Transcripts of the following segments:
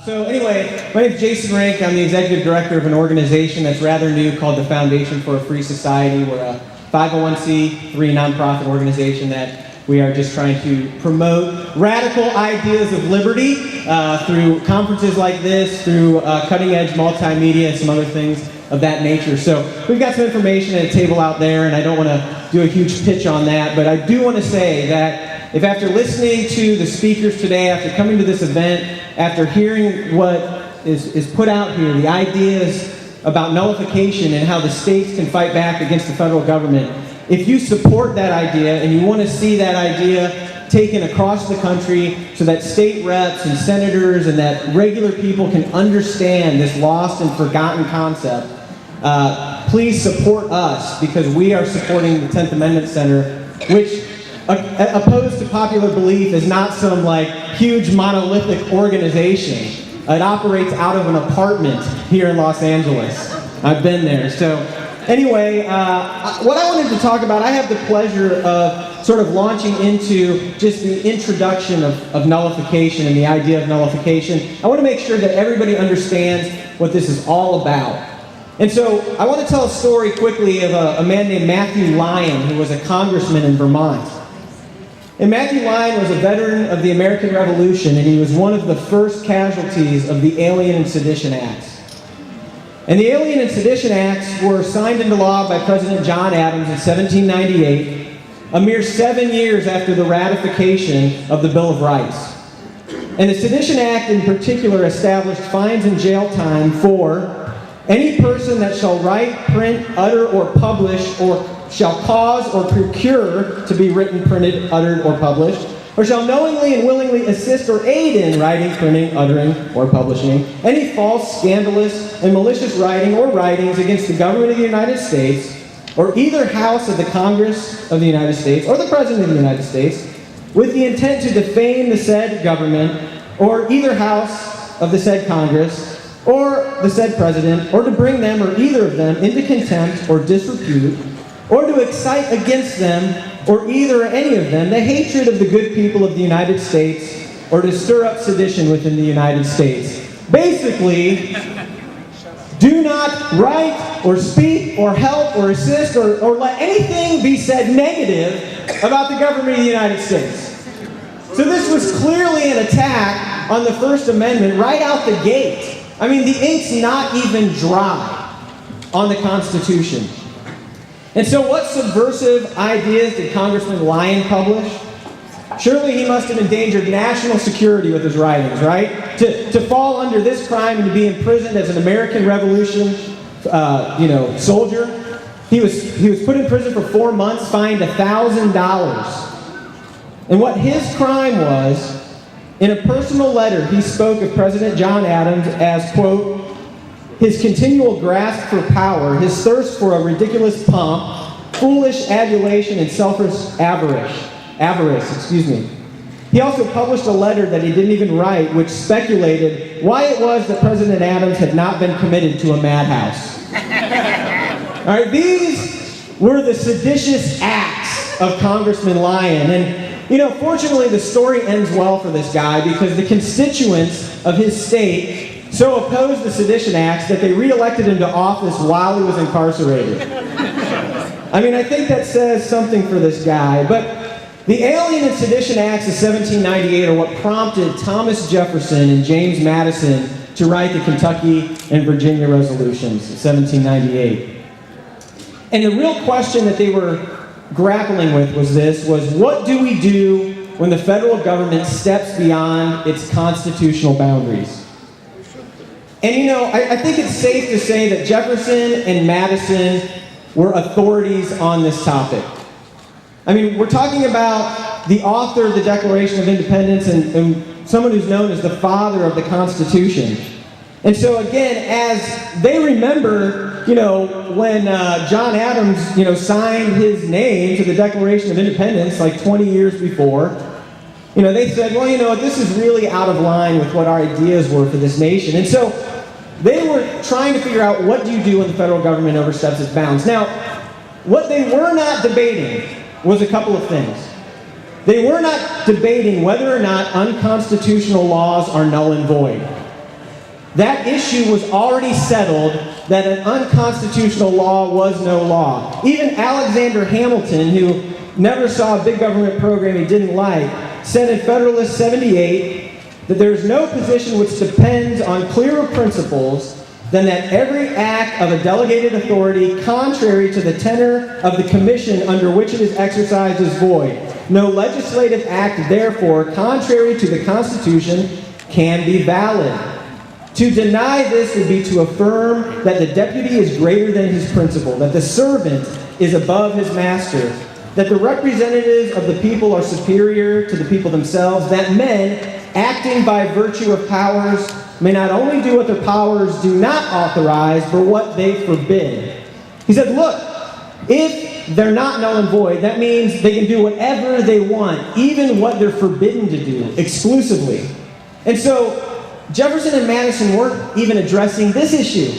So anyway, my name is Jason Rink. I'm the executive director of an organization that's rather new called the Foundation for a Free Society. We're a 501c3 nonprofit organization that we are just trying to promote radical ideas of liberty through conferences like this, through cutting-edge multimedia and some other things of that nature. So we've got some information at a table out there, and I don't want to do a huge pitch on that, but I do want to say that if after listening to the speakers today, after coming to this event, after hearing what is put out here, the ideas about nullification and how the states can fight back against the federal government, if you support that idea and you want to see that idea taken across the country so that state reps and senators and that regular people can understand this lost and forgotten concept, please support us, because we are supporting the 10th Amendment Center, which, opposed to popular belief, is not some like huge monolithic organization. It operates out of an apartment here in Los Angeles. I've been there. So anyway, what I wanted to talk about, I have the pleasure of sort of launching into just the introduction of nullification and the idea of nullification. I want to make sure that everybody understands what this is all about. And so I want to tell a story quickly of a man named Matthew Lyon, who was a congressman in Vermont. And Matthew Lyon was a veteran of the American Revolution, and he was one of the first casualties of the Alien and Sedition Acts. And the Alien and Sedition Acts were signed into law by President John Adams in 1798, a mere 7 years after the ratification of the Bill of Rights. And the Sedition Act in particular established fines and jail time for any person that shall write, print, utter, or publish, or shall cause or procure to be written, printed, uttered, or published, or shall knowingly and willingly assist or aid in writing, printing, uttering, or publishing any false, scandalous, and malicious writing or writings against the government of the United States, or either house of the Congress of the United States, or the President of the United States, with the intent to defame the said government, or either house of the said Congress, or the said President, or to bring them or either of them into contempt or disrepute, or to excite against them, or either or any of them, the hatred of the good people of the United States, or to stir up sedition within the United States. Basically, do not write, or speak, or help, or assist, or let anything be said negative about the government of the United States. So this was clearly an attack on the First Amendment right out the gate. I mean, the ink's not even dry on the Constitution. And so what subversive ideas did Congressman Lyon publish? Surely he must have endangered national security with his writings, right? To fall under this crime and to be imprisoned as an American Revolution soldier. He was put in prison for 4 months, fined $1,000. And what his crime was, in a personal letter, he spoke of President John Adams as, quote, his continual grasp for power, his thirst for a ridiculous pomp, foolish adulation, and selfish avarice. He also published a letter that he didn't even write, which speculated why it was that President Adams had not been committed to a madhouse. All right, these were the seditious acts of Congressman Lyon. And, fortunately, the story ends well for this guy, because the constituents of his state so opposed the Sedition Acts that they re-elected him to office while he was incarcerated. I mean, I think that says something for this guy. But the Alien and Sedition Acts of 1798 are what prompted Thomas Jefferson and James Madison to write the Kentucky and Virginia resolutions of 1798. And the real question that they were grappling with was what do we do when the federal government steps beyond its constitutional boundaries? And I think it's safe to say that Jefferson and Madison were authorities on this topic. I mean, we're talking about the author of the Declaration of Independence and someone who's known as the father of the Constitution. And so again, as they remember, when John Adams, signed his name to the Declaration of Independence like 20 years before, they said, well, this is really out of line with what our ideas were for this nation. And so they were trying to figure out, what do you do when the federal government oversteps its bounds? Now, what they were not debating was a couple of things. They were not debating whether or not unconstitutional laws are null and void. that issue was already settled, that an unconstitutional law was no law. Even Alexander Hamilton, who never saw a big government program he didn't like, said in Federalist 78 that there is no position which depends on clearer principles than that every act of a delegated authority contrary to the tenor of the commission under which it is exercised is void. No legislative act, therefore, contrary to the Constitution can be valid. To deny this would be to affirm that the deputy is greater than his principal, that the servant is above his master, that the representatives of the people are superior to the people themselves, that men, acting by virtue of powers, may not only do what their powers do not authorize, but what they forbid. He said, look, if they're not null and void, that means they can do whatever they want, even what they're forbidden to do, exclusively. And so, Jefferson and Madison weren't even addressing this issue.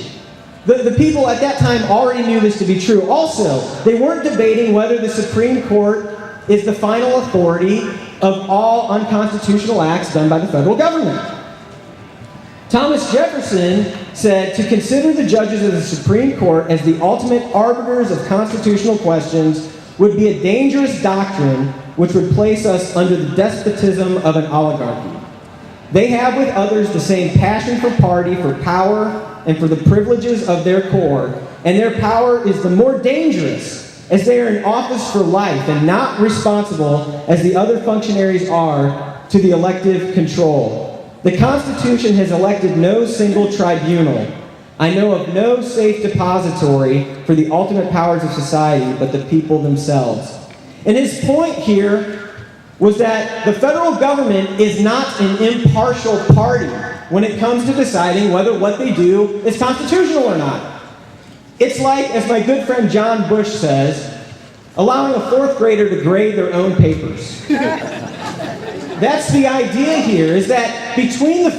The people at that time already knew this to be true. Also, they weren't debating whether the Supreme Court is the final authority of all unconstitutional acts done by the federal government. Thomas Jefferson said, to consider the judges of the Supreme Court as the ultimate arbiters of constitutional questions would be a dangerous doctrine which would place us under the despotism of an oligarchy. They have with others the same passion for party, for power, and for the privileges of their core, and their power is the more dangerous as they are in office for life and not responsible as the other functionaries are to the elective control. The Constitution has elected no single tribunal. I know of no safe depository for the ultimate powers of society but the people themselves. And his point here was that the federal government is not an impartial party when it comes to deciding whether what they do is constitutional or not. It's like, as my good friend John Bush says, allowing a fourth grader to grade their own papers. That's the idea here, is that between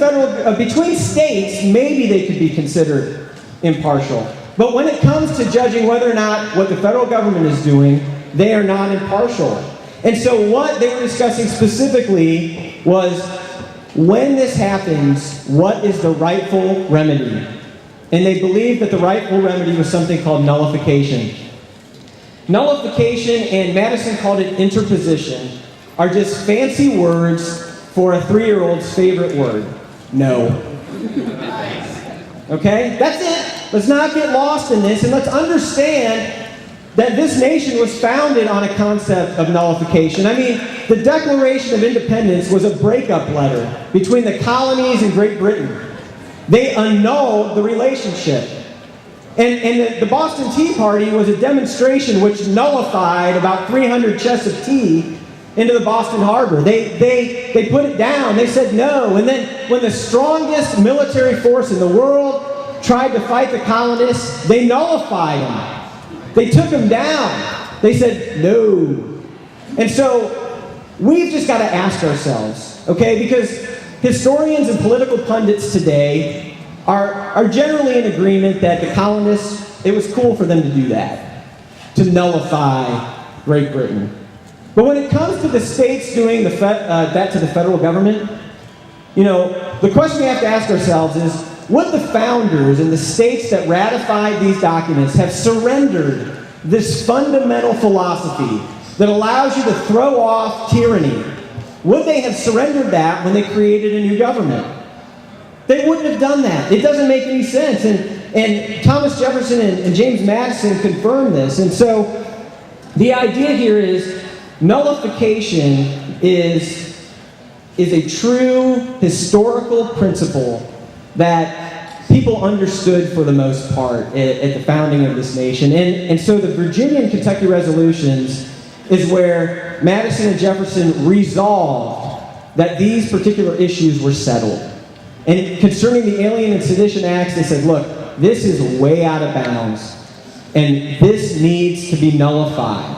states, maybe they could be considered impartial. But when it comes to judging whether or not what the federal government is doing, they are not impartial. And so what they were discussing specifically was, when this happens, what is the rightful remedy? And they believed that the rightful remedy was something called nullification. Nullification, and Madison called it interposition, are just fancy words for a 3-year-old's favorite word, no. Okay? That's it. Let's not get lost in this, and let's understand that this nation was founded on a concept of nullification. I mean, the Declaration of Independence was a breakup letter between the colonies and Great Britain. They annulled the relationship. And the Boston Tea Party was a demonstration which nullified about 300 chests of tea into the Boston Harbor. They put it down. They said no. And then when the strongest military force in the world tried to fight the colonists, they nullified them. They took them down. They said no. And so we've just got to ask ourselves, okay, because historians and political pundits today are generally in agreement that the colonists, it was cool for them to do that, to nullify Great Britain. But when it comes to the states doing that to the federal government, you know, the question we have to ask ourselves is, would the founders and the states that ratified these documents have surrendered this fundamental philosophy that allows you to throw off tyranny? Would they have surrendered that when they created a new government? They wouldn't have done that. It doesn't make any sense. And Thomas Jefferson and James Madison confirmed this. And so the idea here is nullification is a true historical principle that people understood for the most part at the founding of this nation. And so the Virginia and Kentucky resolutions is where Madison and Jefferson resolved that these particular issues were settled. And concerning the Alien and Sedition Acts, they said, look, this is way out of bounds, and this needs to be nullified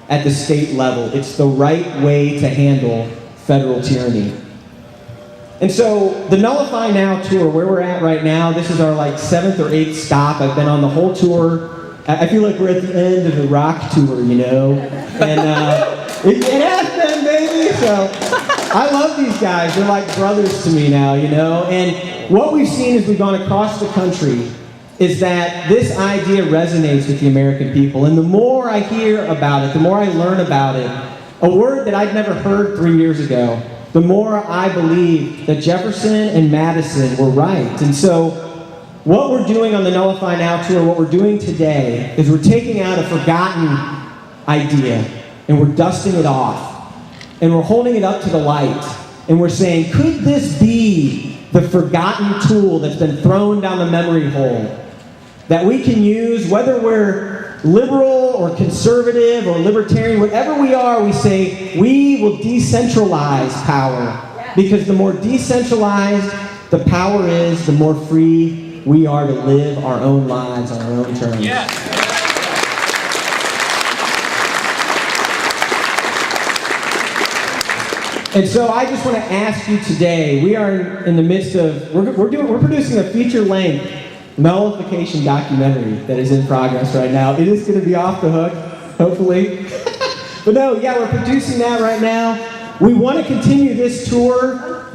at the state level. It's the right way to handle federal tyranny. And so the Nullify Now tour, where we're at right now, this is our 7th or 8th stop. I've been on the whole tour. I feel like we're at the end of the rock tour, you know? And it has been, baby! So I love these guys. They're like brothers to me now, you know? And what we've seen as we've gone across the country is that this idea resonates with the American people. And the more I hear about it, the more I learn about it, a word that I'd never heard 3 years ago, the more I believe that Jefferson and Madison were right. And so what we're doing on the Nullify Now tour, what we're doing today, is we're taking out a forgotten idea and we're dusting it off. And we're holding it up to the light. And we're saying, could this be the forgotten tool that's been thrown down the memory hole that we can use, whether we're liberal or conservative or libertarian, whatever we are, we say, we will decentralize power. Because the more decentralized the power is, the more free we are to live our own lives on our own terms. Yeah. And so I just want to ask you today, we are in the midst of, we're producing a feature-length Nullification documentary that is in progress right now. It is going to be off the hook, hopefully. But no, yeah, we're producing that right now. We want to continue this tour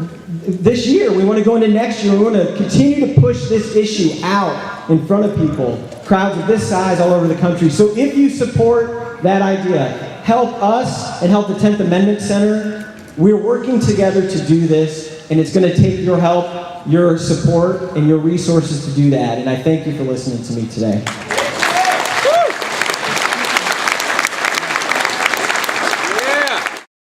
this year. We want to go into next year. We want to continue to push this issue out in front of people, crowds of this size all over the country. So if you support that idea, help us and help the 10th Amendment Center. We're working together to do this, and it's going to take your help, your support, and your resources to do that. And I thank you for listening to me today.